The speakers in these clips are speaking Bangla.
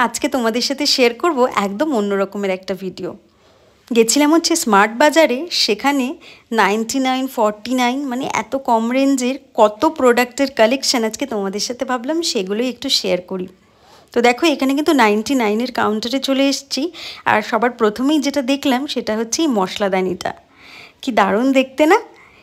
আজকে তোমাদের সাথে শেয়ার করব একদম অন্য রকমের একটা ভিডিও। গেছিলাম হচ্ছে স্মার্ট বাজারে, সেখানে 99, 49 মানে এত কম রেঞ্জের কত প্রোডাক্টের কালেকশান আজকে তোমাদের সাথে ভাবলাম সেগুলোই একটু শেয়ার করি। তো দেখো এখানে কিন্তু 99-এর কাউন্টারে চলে এসেছি। আর সবার প্রথমেই যেটা দেখলাম সেটা হচ্ছে এই মশলাদানিটা। কি দারুণ দেখতে না?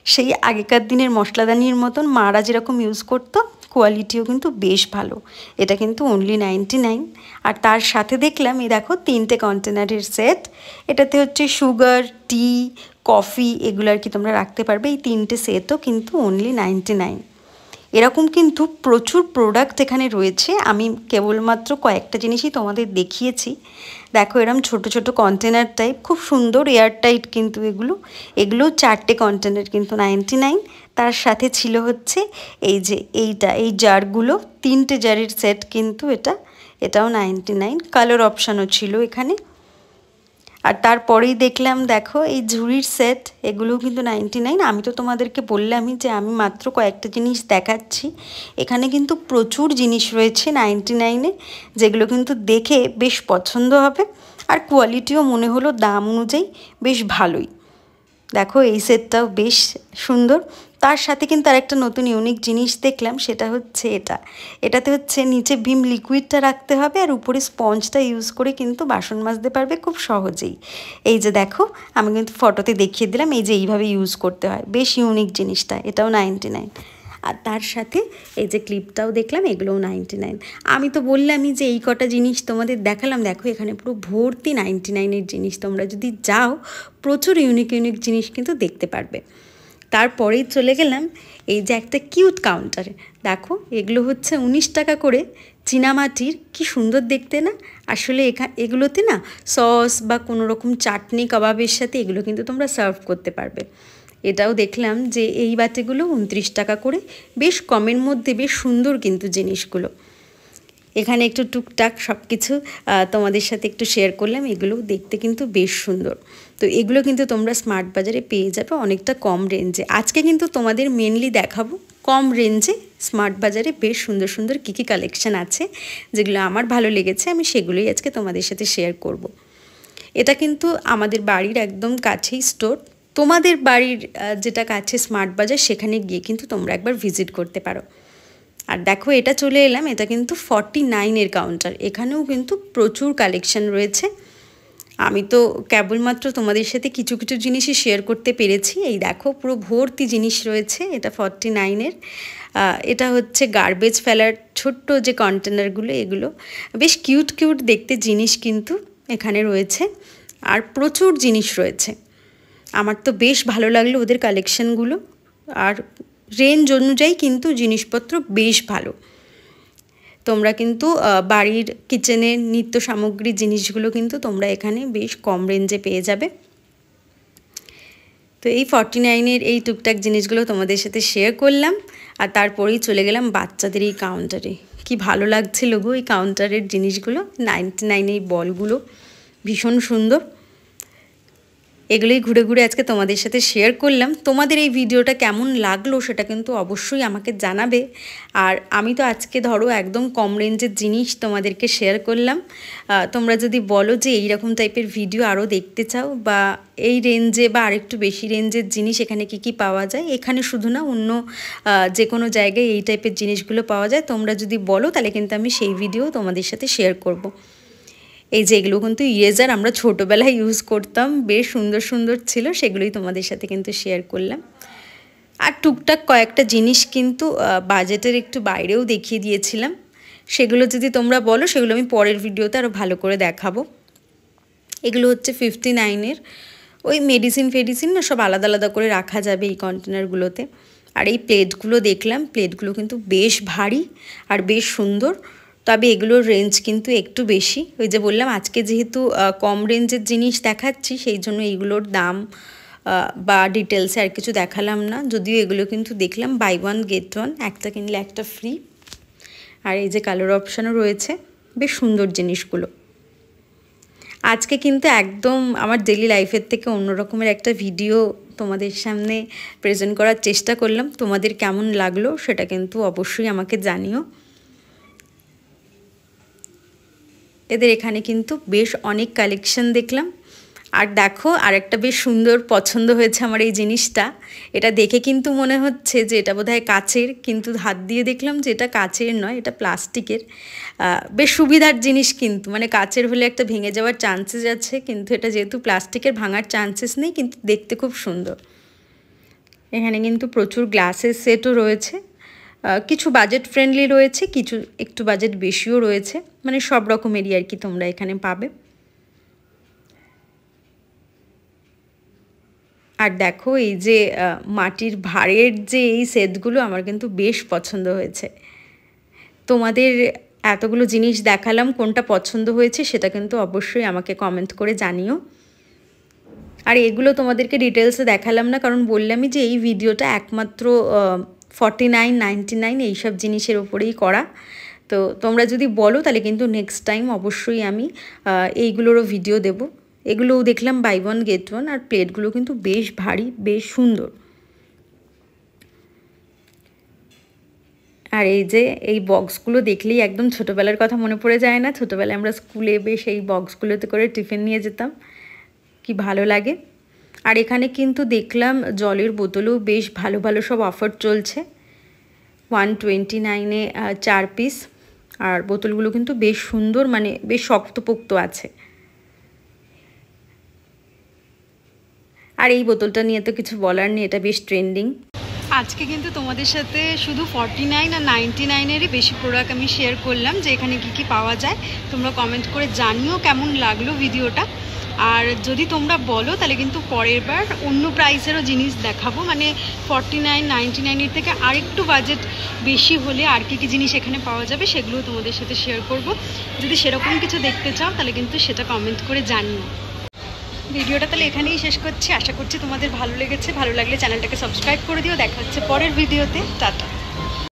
সেই আগেকার দিনের মশলাদানির মতন মারা যেরকম ইউজ করতো, কোয়ালিটিও কিন্তু বেশ ভালো। এটা কিন্তু অনলি 99। আর তার সাথে দেখলাম এই দেখো 3টে কন্টেনারের সেট। এটাতে হচ্ছে সুগার, টি, কফি এগুলো আর কি তোমরা রাখতে পারবে। এই 3টে সেটও কিন্তু অনলি 99। এরকম কিন্তু প্রচুর প্রোডাক্ট এখানে রয়েছে। আমি কেবলমাত্র কয়েকটা জিনিসই তোমাদের দেখিয়েছি। দেখো এরম ছোট ছোট কন্টেনার টাইপ, খুব সুন্দর এয়ার টাইট কিন্তু এগুলো 4টে কন্টেনার কিন্তু 99। তার সাথে ছিল হচ্ছে এই যে এই জারগুলো, 3টে জারের সেট কিন্তু এটাও 99। কালার অপশানও ছিল এখানে। আর তারপরেই দেখলাম দেখো এই ঝুড়ির সেট, এগুলোও কিন্তু 99। আমি তো তোমাদেরকে বললামই যে আমি মাত্র কয়েকটা জিনিস দেখাচ্ছি। এখানে কিন্তু প্রচুর জিনিস রয়েছে 99-এ, যেগুলো কিন্তু দেখে বেশ পছন্দ হবে। আর কোয়ালিটিও মনে হলো দাম অনুযায়ী বেশ ভালোই। দেখো এই সেটটাও বেশ সুন্দর। তার সাথে কিন্তু আরেকটা নতুন ইউনিক জিনিস দেখলাম, সেটা হচ্ছে এটাতে হচ্ছে নিচে ভিম লিকুইডটা রাখতে হবে আর উপরে স্পঞ্জটা ইউজ করে কিন্তু বাসন মাজতে পারবে খুব সহজেই। এই যে দেখো আমি কিন্তু ফটোতে দেখিয়ে দিলাম, এই যে এইভাবে ইউজ করতে হয়। বেশ ইউনিক জিনিসটা, এটাও 99। আর তার সাথে এই যে ক্লিপটাও দেখলাম, এগুলোও 99। আমি তো বললামই যে এই কটা জিনিস তোমাদের দেখালাম। দেখো এখানে পুরো ভর্তি 99-এর জিনিস। তোমরা যদি যাও প্রচুর ইউনিক জিনিস কিন্তু দেখতে পারবে। তারপরেই চলে গেলাম এই যে একটা কিউট কাউন্টারে। দেখো এগুলো হচ্ছে 19 টাকা করে, চীনামাটির। কি সুন্দর দেখতে না? আসলে এগুলোতে না সস বা কোনো রকম চাটনি কাবাবের সাথে এগুলো কিন্তু তোমরা সার্ভ করতে পারবে। এটাও দেখলাম যে এই বাটিগুলো 29 টাকা করে, বেশ কমের মধ্যে বেশ সুন্দর কিন্তু জিনিসগুলো। এখানে একটু টুকটাক সব কিছু তোমাদের সাথে একটু শেয়ার করলাম। এগুলো দেখতে কিন্তু বেশ সুন্দর। তো এগুলো কিন্তু তোমরা স্মার্ট বাজারে পেয়ে যাবে অনেকটা কম রেঞ্জে। আজকে কিন্তু তোমাদের মেনলি দেখাবো কম রেঞ্জে স্মার্ট বাজারে বেশ সুন্দর সুন্দর কী কী কালেকশান আছে, যেগুলো আমার ভালো লেগেছে। আমি সেগুলোই আজকে তোমাদের সাথে শেয়ার করব। এটা কিন্তু আমাদের বাড়ির একদম কাছেই স্টোর। তোমাদের বাড়ির যেটা কাছে স্মার্ট বাজার, সেখানে গিয়ে কিন্তু তোমরা একবার ভিজিট করতে পারো। আর দেখো এটা চলে এলাম, এটা কিন্তু 49-এর কাউন্টার। এখানেও কিন্তু প্রচুর কালেকশান রয়েছে। আমি তো কেবলমাত্র তোমাদের সাথে কিছু কিছু জিনিসই শেয়ার করতে পেরেছি। এই দেখো পুরো ভর্তি জিনিস রয়েছে। এটা 49-এর। এটা হচ্ছে গার্বেজ ফেলার ছোট্ট যে কন্টেনারগুলো, এগুলো বেশ কিউট দেখতে জিনিস কিন্তু এখানে রয়েছে। আর প্রচুর জিনিস রয়েছে। আমার তো বেশ ভালো লাগলো ওদের কালেকশানগুলো। আর রেঞ্জ অনুযায়ী কিন্তু জিনিসপত্র বেশ ভালো। তোমরা কিন্তু বাড়ির কিচেনের নিত্য সামগ্রী জিনিসগুলো কিন্তু তোমরা এখানে বেশ কম রেঞ্জে পেয়ে যাবে। তো এই 49-এর এই টুকটাক জিনিসগুলো তোমাদের সাথে শেয়ার করলাম। আর তারপরেই চলে গেলাম বাচ্চাদের এই কাউন্টারে। কি ভালো লাগছিল গো এই কাউন্টারের জিনিসগুলো। 99 এই বলগুলো ভীষণ সুন্দর। এগুলোই ঘুরে ঘুরে আজকে তোমাদের সাথে শেয়ার করলাম। তোমাদের এই ভিডিওটা কেমন লাগলো সেটা কিন্তু অবশ্যই আমাকে জানাবে। আর আমি তো আজকে ধরো একদম কম রেঞ্জের জিনিস তোমাদেরকে শেয়ার করলাম। তোমরা যদি বলো যে এই রকম টাইপের ভিডিও আরও দেখতে চাও, বা এই রেঞ্জে বা আরেকটু বেশি রেঞ্জের জিনিস এখানে কি পাওয়া যায়, এখানে শুধু না অন্য যে কোনো জায়গায় এই টাইপের জিনিসগুলো পাওয়া যায়, তোমরা যদি বলো তাহলে কিন্তু আমি সেই ভিডিও তোমাদের সাথে শেয়ার করব। এই যে এগুলো কিন্তু ইরেজার আমরা ছোটোবেলায় ইউজ করতাম, বেশ সুন্দর সুন্দর ছিল। সেগুলোই তোমাদের সাথে কিন্তু শেয়ার করলাম। আর টুকটাক কয়েকটা জিনিস কিন্তু বাজেটের একটু বাইরেও দেখিয়ে দিয়েছিলাম। সেগুলো যদি তোমরা বলো সেগুলো আমি পরের ভিডিওতে আরও ভালো করে দেখাবো। এগুলো হচ্ছে 59-এর। ওই মেডিসিন না সব আলাদা আলাদা করে রাখা যাবে এই কন্টেনারগুলোতে। আর এই প্লেটগুলো দেখলাম, প্লেটগুলো কিন্তু বেশ ভারী আর বেশ সুন্দর। তবে এগুলোর রেঞ্জ কিন্তু একটু বেশি। ওই যে বললাম আজকে যেহেতু কম রেঞ্জের জিনিস দেখাচ্ছি, সেই জন্য এইগুলোর দাম বা ডিটেলসে আর কিছু দেখালাম না। যদিও এগুলো কিন্তু দেখলাম বাই 1 get 1, একটা কিনলে একটা ফ্রি। আর এই যে কালার অপশানও রয়েছে, বেশ সুন্দর জিনিসগুলো। আজকে কিন্তু একদম আমার ডেলি লাইফের থেকে অন্য রকমের একটা ভিডিও তোমাদের সামনে প্রেজেন্ট করার চেষ্টা করলাম। তোমাদের কেমন লাগলো সেটা কিন্তু অবশ্যই আমাকে জানিও। এদের এখানে কিন্তু বেশ অনেক কালেকশন দেখলাম। আর দেখো আরেকটা বেশ সুন্দর পছন্দ হয়েছে আমার এই জিনিসটা। এটা দেখে কিন্তু মনে হচ্ছে যে এটা বোধহয় কাচের, কিন্তু হাত দিয়ে দেখলাম যে এটা কাচের নয়, এটা প্লাস্টিকের। বেশ সুবিধার জিনিস, কিন্তু মানে কাচের হলে একটা ভেঙে যাওয়ার চান্সেস আছে, কিন্তু এটা যেহেতু প্লাস্টিকের ভাঙার চান্সেস নেই, কিন্তু দেখতে খুব সুন্দর। এখানে কিন্তু প্রচুর গ্লাসের সেটও রয়েছে, কিছু বাজেট ফ্রেন্ডলি রয়েছে, কিছু একটু বাজেট বেশিও রয়েছে, মানে সব রকমেরই আর কি তোমরা এখানে পাবে। আর দেখো এই যে মাটির ভাঁড়ের যে এই সেটগুলো আমার কিন্তু বেশ পছন্দ হয়েছে। তোমাদের এতগুলো জিনিস দেখালাম, কোনটা পছন্দ হয়েছে সেটা কিন্তু অবশ্যই আমাকে কমেন্ট করে জানিও। আর এগুলো তোমাদেরকে ডিটেলসে দেখালাম না, কারণ বললামই যে এই ভিডিওটা একমাত্র 49.99 এইসব জিনিসের ওপরেই করা। তো তোমরা যদি বলো তাহলে কিন্তু নেক্সট টাইম অবশ্যই আমি এইগুলোরও ভিডিও দেব। এগুলোও দেখলাম বাই ওয়ান গেট ওয়ান, আর প্লেটগুলো কিন্তু বেশ ভারী, বেশ সুন্দর। আর এই যে এই বক্সগুলো দেখলেই একদম ছোটোবেলার কথা মনে পড়ে যায় না? ছোটোবেলায় আমরা স্কুলে বেশ এই বক্সগুলোতে করে টিফিন নিয়ে যেতাম, কি ভালো লাগে। আর এখানে কিন্তু দেখলাম জলের বোতলও বেশ ভালো ভালো সব অফার চলছে, 129-এ 4 পিস। আর বোতলগুলো কিন্তু বেশ সুন্দর, মানে বেশ শক্তপোক্ত আছে। আর এই বোতলটা নিয়ে তো কিছু বলার নেই, এটা বেশ ট্রেন্ডিং। আজকে কিন্তু তোমাদের সাথে শুধু 49 আর 99-এরই বেশি প্রোডাক্ট আমি শেয়ার করলাম, যে এখানে কী কী পাওয়া যায়। তোমরা কমেন্ট করে জানিও কেমন লাগলো ভিডিওটা। আর যদি তোমরা বলো তাহলে কিন্তু পরের বার অন্য প্রাইসেরও জিনিস দেখাবো, মানে 49-99-এর থেকে আরেকটু বাজেট বেশি হলে আর কী কী জিনিস এখানে পাওয়া যাবে সেগুলো তোমাদের সাথে শেয়ার করব। যদি সেরকম কিছু দেখতে চাও তাহলে কিন্তু সেটা কমেন্ট করে জানিও। ভিডিওটা তাহলে এখানেই শেষ করছি, আশা করছি তোমাদের ভালো লেগেছে। ভালো লাগলে চ্যানেলটাকে সাবস্ক্রাইব করে দিও। দেখা হচ্ছে পরের ভিডিওতে, টাটা।